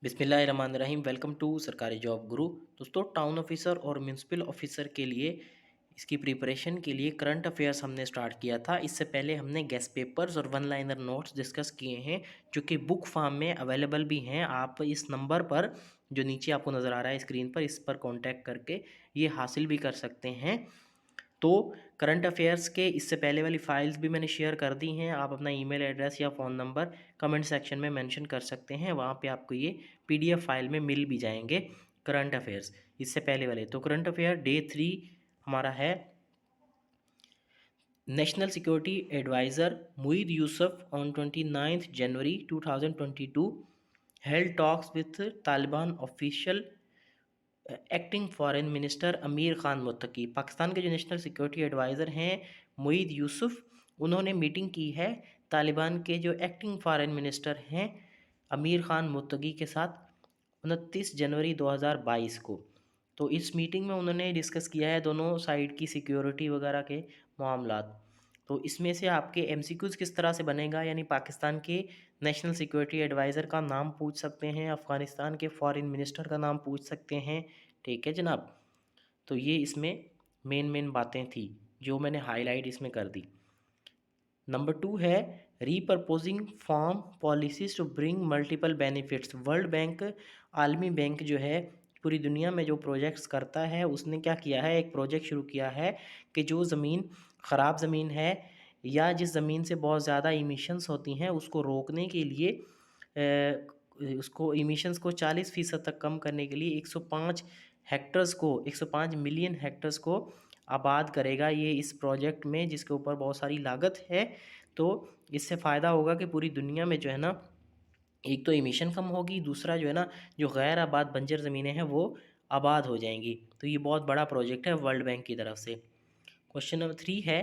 बिस्मिल्लाहिर्रहमानिर्रहीम। Welcome to सरकारी job गुरु। दोस्तों, टाउन ऑफिसर और म्यूनसिपल ऑफिसर के लिए इसकी प्रिपरेशन के लिए करंट अफेयर्स हमने स्टार्ट किया था। इससे पहले हमने गेस्ट पेपर्स और वन लाइनर नोट्स डिस्कस किए हैं, जो कि बुक फॉर्म में अवेलेबल भी हैं। आप इस नंबर पर जो नीचे आपको नज़र आ रहा है स्क्रीन पर, इस पर कॉन्टैक्ट करके ये हासिल भी कर सकते हैं। तो करंट अफेयर्स के इससे पहले वाली फाइल्स भी मैंने शेयर कर दी हैं। आप अपना ईमेल एड्रेस या फ़ोन नंबर कमेंट सेक्शन में मेंशन कर सकते हैं, वहाँ पे आपको ये पीडीएफ फाइल में मिल भी जाएंगे करंट अफेयर्स इससे पहले वाले। तो करंट अफेयर डे 3 हमारा है। National security adviser Moeed Yusuf on 29 January 2022 held talks with Taliban official acting foreign minister Amir Khan Muttaqi. Pakistan के जो नेशनल सिक्योरिटी एडवाइज़र हैं मुईद यूसुफ, उन्होंने मीटिंग की है तालिबान के जो एक्टिंग फॉरेन मिनिस्टर हैं अमीर ख़ान मुत्तकी के साथ 29 जनवरी 2022 को। तो इस मीटिंग में उन्होंने डिस्कस किया है दोनों साइड की सिक्योरिटी वगैरह के मामलात। तो इसमें से आपके एमसीक्यूज़ किस तरह से बनेगा, यानी पाकिस्तान के नेशनल सिक्योरिटी एडवाइज़र का नाम पूछ सकते हैं, अफ़गानिस्तान के फॉरेन मिनिस्टर का नाम पूछ सकते हैं। ठीक है जनाब। तो ये इसमें मेन बातें थी जो मैंने हाईलाइट इसमें कर दी। नंबर 2 है repurposing farm policies to bring multiple benefits. World bank, आलमी बैंक जो है पूरी दुनिया में जो प्रोजेक्ट्स करता है, उसने क्या किया है, एक प्रोजेक्ट शुरू किया है कि जो ज़मीन ख़राब ज़मीन है या जिस ज़मीन से बहुत ज़्यादा इमिशंस होती हैं, उसको रोकने के लिए उसको इमिशंस को 40% तक कम करने के लिए 105 हेक्टर्स को 105 मिलियन हेक्टर्स को आबाद करेगा ये इस प्रोजेक्ट में, जिसके ऊपर बहुत सारी लागत है। तो इससे फ़ायदा होगा कि पूरी दुनिया में जो है ना, एक तो इमिशन कम होगी, दूसरा जो है ना, जो गैर आबाद बंजर ज़मीनें हैं वो आबाद हो जाएंगी। तो ये बहुत बड़ा प्रोजेक्ट है वर्ल्ड बैंक की तरफ से। क्वेश्चन नंबर 3 है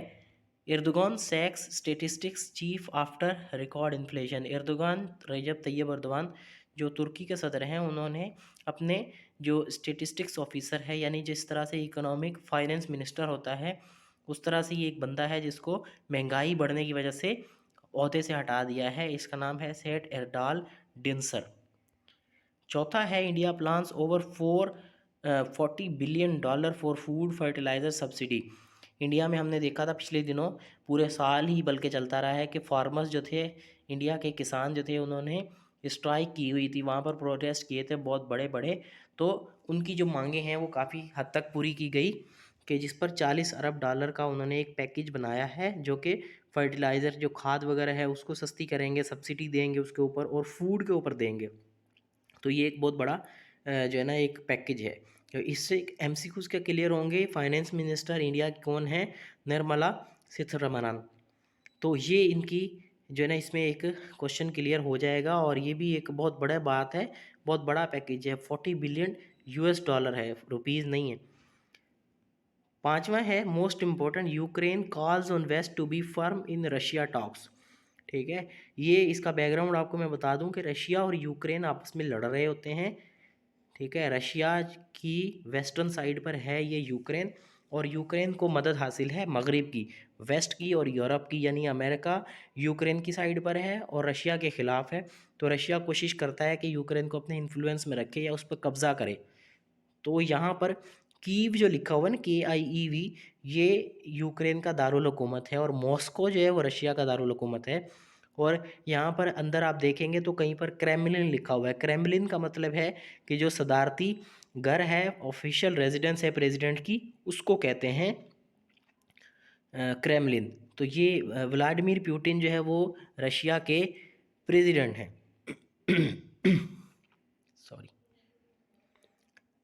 Erdogan sacks statistics chief after record inflation. Erdogan, Recep Tayyip Erdogan जो तुर्की के सदर हैं, उन्होंने अपने जो स्टेटिस्टिक्स ऑफिसर है, यानी जिस तरह से इकोनॉमिक फाइनेंस मिनिस्टर होता है, उस तरह से ये एक बंदा है जिसको महंगाई बढ़ने की वजह से ओहदे से हटा दिया है। इसका नाम है सेट एर्डाल डिंसर। चौथा है India plans over $40 billion for food fertiliser subsidy. India में हमने देखा था पिछले दिनों, पूरे साल ही बल्कि चलता रहा है कि फार्मर्स जो थे, इंडिया के किसान जो थे, उन्होंने स्ट्राइक की हुई थी, वहाँ पर प्रोटेस्ट किए थे बहुत बड़े बड़े। तो उनकी जो मांगे हैं वो काफ़ी हद तक पूरी की गई, कि जिस पर $40 अरब का उन्होंने एक पैकेज बनाया है, जो कि फर्टिलाइज़र जो खाद वगैरह है उसको सस्ती करेंगे, सब्सिडी देंगे उसके ऊपर, और फूड के ऊपर देंगे। तो ये एक बहुत बड़ा जो है ना एक पैकेज है। तो इससे एमसीक्यूज़ क्या क्लियर होंगे। फाइनेंस मिनिस्टर इंडिया की कौन है? निर्मला सीतारमण। तो ये इनकी जो है ना, इसमें एक क्वेश्चन क्लियर हो जाएगा। और ये भी एक बहुत बड़ा बात है, बहुत बड़ा पैकेज है, $40 बिलियन है, रुपीज़ नहीं है। पांचवा है most important, Ukraine calls on West to be firm in Russia talks. ठीक है, ये इसका बैकग्राउंड आपको मैं बता दूं कि रशिया और यूक्रेन आपस में लड़ रहे होते हैं। ठीक है, रशिया की वेस्टर्न साइड पर है ये यूक्रेन, और यूक्रेन को मदद हासिल है मगरिब की, वेस्ट की और यूरोप की, यानी अमेरिका यूक्रेन की साइड पर है और रशिया के ख़िलाफ़ है। तो रशिया कोशिश करता है कि यूक्रेन को अपने इन्फ्लुएंस में रखे या उस पर कब्ज़ा करे। तो यहाँ पर कीव जो लिखा हुआ है ना, KIEV, ये यूक्रेन का दारुल हुकूमत है, और मॉस्को जो है वो रशिया का दारुल हुकूमत है। और यहाँ पर अंदर आप देखेंगे तो कहीं पर क्रेमलिन लिखा हुआ है। क्रेमलिन का मतलब है कि जो सदारती घर है, ऑफिशियल रेजिडेंस है प्रेसिडेंट की, उसको कहते हैं क्रेमलिन। तो ये व्लादिमीर पुतिन जो है वो रशिया के प्रेसिडेंट हैं। Sorry.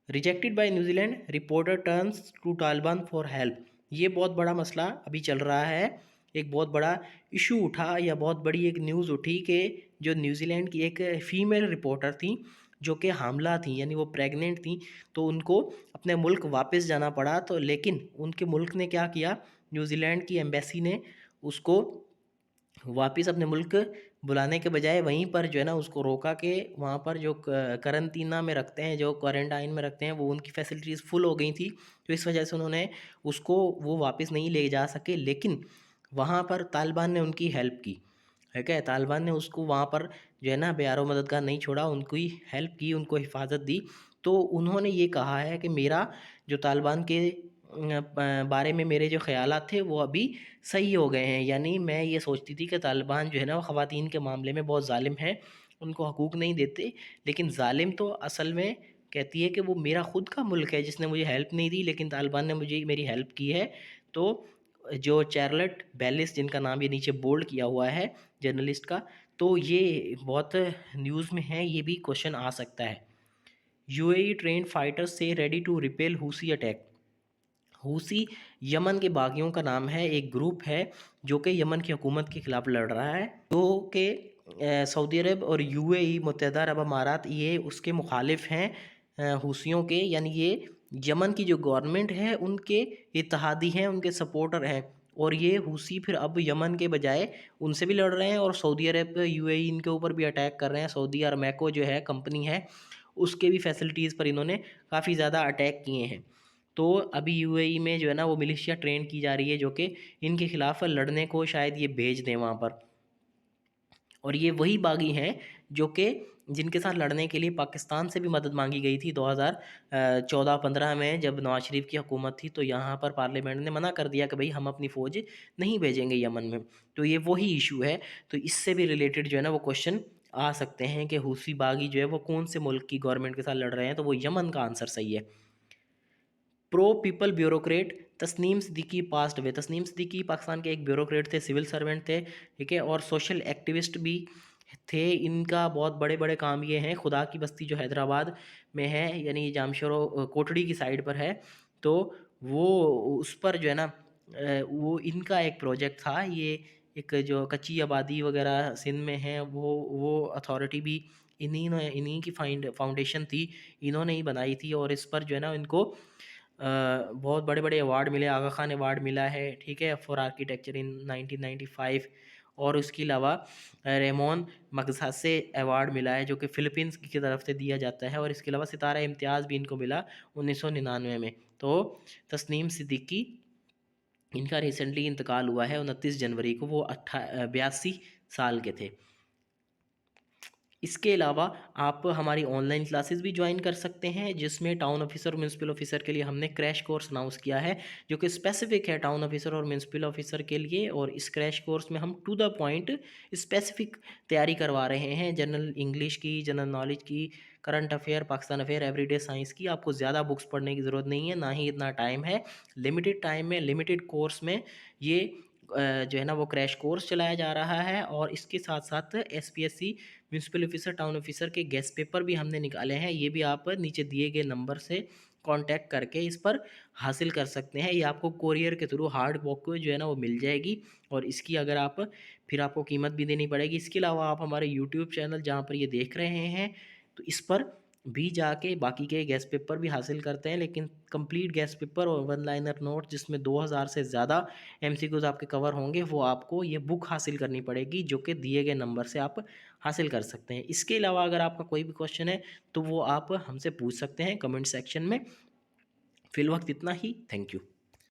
Rejected by New Zealand, reporter turns to Taliban for help. ये बहुत बड़ा मसला अभी चल रहा है, एक बहुत बड़ा इशू उठा, या बहुत बड़ी एक न्यूज़ उठी कि जो न्यूजीलैंड की एक फ़ीमेल रिपोर्टर थी जो कि हामला थी, यानी वो प्रेग्नेंट थी, तो उनको अपने मुल्क वापस जाना पड़ा। तो लेकिन उनके मुल्क ने क्या किया, न्यूजीलैंड की एम्बेसी ने उसको वापस अपने मुल्क बुलाने के बजाय वहीं पर जो है ना उसको रोका, के वहाँ पर जो करंतना में रखते हैं, जो क्वारंटाइन में रखते हैं, वो उनकी फैसिलिटीज़ फुल हो गई थी। तो इस वजह से उन्होंने उसको वो वापस नहीं ले जा सके। लेकिन वहाँ पर तालिबान ने उनकी हेल्प की, ठीक है, तालिबान ने उसको वहाँ पर जो है ना बेयारो मददगार नहीं छोड़ा, उनकी हेल्प की, उनको हिफाजत दी। तो उन्होंने ये कहा है कि मेरा जो तालिबान के बारे में मेरे जो ख़यालात थे वो अभी सही हो गए हैं। यानी मैं ये सोचती थी कि तालिबान जो है ना वो ख़वातीन के मामले में बहुत ज़ालिम है, उनको हकूक़ नहीं देते, लेकिन ज़ालिम तो असल में कहती है कि वो मेरा ख़ुद का मुल्क है जिसने मुझे हेल्प नहीं दी, लेकिन तालिबान ने मुझे मेरी हेल्प की है। तो जो चार्ल्स बेलिस, जिनका नाम ये नीचे बोल्ड किया हुआ है जर्नलिस्ट का, तो ये बहुत न्यूज़ में है, ये भी क्वेश्चन आ सकता है। यूएई ट्रेन फाइटर्स से रेडी टू रिपेल हुसी अटैक। हुसी यमन के बागियों का नाम है, एक ग्रुप है जो कि यमन की हुकूमत के ख़िलाफ़ लड़ रहा है, जो कि सऊदी अरब और यूएई मुत्तहदा अरब अमारात ये उसके मुखालिफ हैं हुसियों के। यानी ये यमन की जो गवर्नमेंट है उनके इत्तेहादी हैं, उनके सपोर्टर हैं। और ये हुसी फिर अब यमन के बजाय उनसे भी लड़ रहे हैं और सऊदी अरब यूएई इनके ऊपर भी अटैक कर रहे हैं। सऊदी अरमैको जो है कंपनी है, उसके भी फैसिलिटीज़ पर इन्होंने काफ़ी ज़्यादा अटैक किए हैं। तो अभी यूएई में जो है ना वो मिलिशिया ट्रेन की जा रही है जो कि इनके खिलाफ लड़ने को शायद ये भेज दें वहाँ पर। और ये वही बागी हैं जो कि जिनके साथ लड़ने के लिए पाकिस्तान से भी मदद मांगी गई थी 2014-15 में, जब नवाज शरीफ की हुकूमत थी। तो यहाँ पर पार्लियामेंट ने मना कर दिया कि भाई हम अपनी फ़ौज नहीं भेजेंगे यमन में। तो ये वही इशू है। तो इससे भी रिलेटेड जो है ना वो क्वेश्चन आ सकते हैं कि हूसी बागी जो है वो कौन से मुल्क की गवर्नमेंट के साथ लड़ रहे हैं, तो वो यमन का आंसर सही है। Pro people bureaucrat Tasneem Siddiqui passed away. Tasneem Siddiqui Pakistan के एक ब्यूरोक्रेट थे, सिविल सर्वेंट थे, ठीक है, और सोशल एक्टिविस्ट भी थे। इनका बहुत बड़े बड़े काम ये हैं, खुदा की बस्ती जो हैदराबाद में है, यानी जामशोरो कोटड़ी की साइड पर है, तो वो उस पर जो है ना वो इनका एक प्रोजेक्ट था। ये एक जो कच्ची आबादी वगैरह सिंध में है, वो अथॉरिटी भी इन्हीं की फाउंडेशन थी, इन्होंने ही बनाई थी। और इस पर जो है ना इनको बहुत बड़े बड़े अवार्ड मिले, आगा खान अवार्ड मिला है, ठीक है, फॉर आर्किटेक्चर इन 1995। और उसके अलावा रेमोन मगसासे अवार्ड मिला है जो कि फ़िलीपींस की तरफ से दिया जाता है। और इसके अलावा सितारा इम्तियाज़ भी इनको मिला 1999 में। तो तस्नीम सिद्दीकी, इनका रिसेंटली इंतकाल हुआ है 29 जनवरी को, वो 82 साल के थे। इसके अलावा आप हमारी ऑनलाइन क्लासेस भी ज्वाइन कर सकते हैं, जिसमें टाउन ऑफिसर और म्यूनसिपल ऑफिसर के लिए हमने क्रैश कोर्स अनाउंस किया है जो कि स्पेसिफिक है टाउन ऑफिसर और म्यूनसिपल ऑफिसर के लिए। और इस क्रैश कोर्स में हम टू द पॉइंट स्पेसिफिक तैयारी करवा रहे हैं, जनरल इंग्लिश की, जनरल नॉलेज की, current affair, Pakistan affair, everyday science की। आपको ज़्यादा बुक्स पढ़ने की ज़रूरत नहीं है, ना ही इतना टाइम है। लिमिटेड टाइम में, लिमिटेड कोर्स में ये जो है ना वो क्रैश कोर्स चलाया जा रहा है। और इसके साथ साथ SPSC municipal officer, town officer के गेस्ट पेपर भी हमने निकाले हैं, ये भी आप नीचे दिए गए नंबर से कांटेक्ट करके इस पर हासिल कर सकते हैं। ये आपको कोरियर के थ्रू हार्ड कॉपी जो है ना वो मिल जाएगी, और इसकी अगर आप फिर आपको कीमत भी देनी पड़ेगी। इसके अलावा आप हमारे यूट्यूब चैनल जहाँ पर ये देख रहे हैं, तो इस पर भी जाके बाकी के गेस्ट पेपर भी हासिल करते हैं, लेकिन कंप्लीट गेस्ट पेपर और वन लाइनर नोट जिसमें 2000 से ज़्यादा एमसीक्यूज आपके कवर होंगे, वो आपको ये बुक हासिल करनी पड़ेगी जो कि दिए गए नंबर से आप हासिल कर सकते हैं। इसके अलावा अगर आपका कोई भी क्वेश्चन है तो वो आप हमसे पूछ सकते हैं कमेंट सेक्शन में। फिलवक्त इतना ही, थैंक यू।